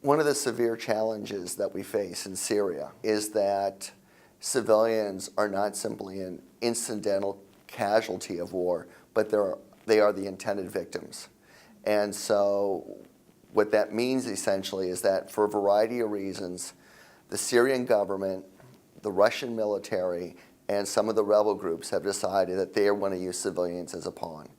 One of the severe challenges that we face in Syria is that civilians are not simply an incidental casualty of war, but they are the intended victims. And so what that means essentially is that for a variety of reasons, the Syrian government, the Russian military, and some of the rebel groups have decided that they want to use civilians as a pawn.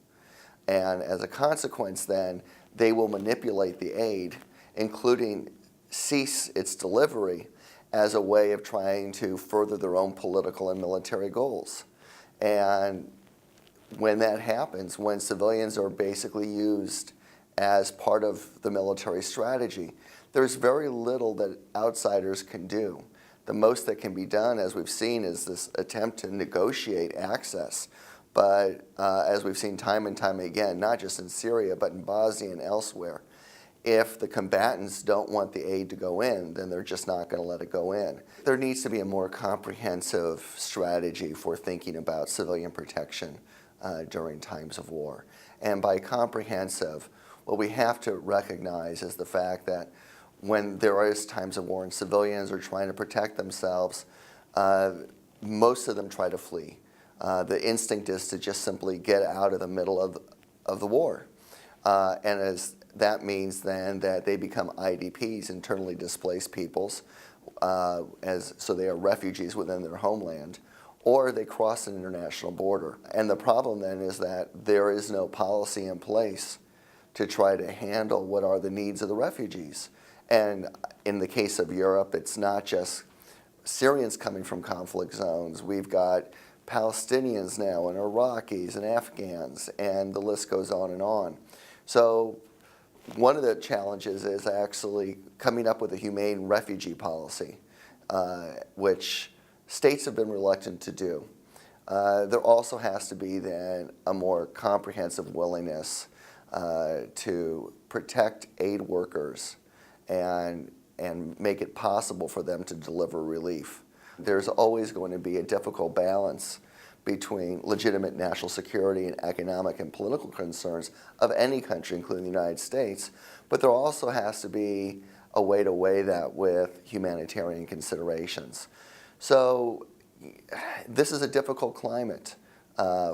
And as a consequence then, they will manipulate the aid, including cease its delivery as a way of trying to further their own political and military goals. And when that happens, when civilians are basically used as part of the military strategy, there's very little that outsiders can do. The most that can be done, as we've seen, is this attempt to negotiate access. But as we've seen time and time again, not just in Syria, but in Bosnia and elsewhere, if the combatants don't want the aid to go in, then they're just not going to let it go in. There needs to be a more comprehensive strategy for thinking about civilian protection during times of war. And by comprehensive, what we have to recognize is the fact that when there is times of war and civilians are trying to protect themselves, most of them try to flee. The instinct is to just simply get out of the middle of the war. And as that means then that they become IDPs, internally displaced peoples, so they are refugees within their homeland, or they cross an international border. And the problem then is that there is no policy in place to try to handle what are the needs of the refugees. And in the case of Europe, it's not just Syrians coming from conflict zones. We've got Palestinians now and Iraqis and Afghans, and the list goes on and on. So one of the challenges is actually coming up with a humane refugee policy, which states have been reluctant to do. There also has to be then a more comprehensive willingness to protect aid workers and make it possible for them to deliver relief. There's always going to be a difficult balance between legitimate national security and economic and political concerns of any country, including the United States, but there also has to be a way to weigh that with humanitarian considerations. So this is a difficult climate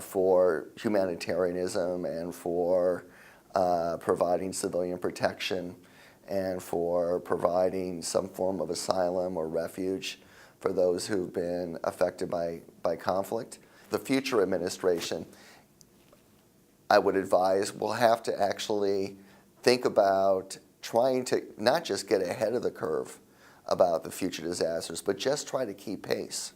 for humanitarianism and for providing civilian protection and for providing some form of asylum or refuge for those who've been affected by conflict. The future administration, I would advise, will have to actually think about trying to not just get ahead of the curve about the future disasters, but just try to keep pace.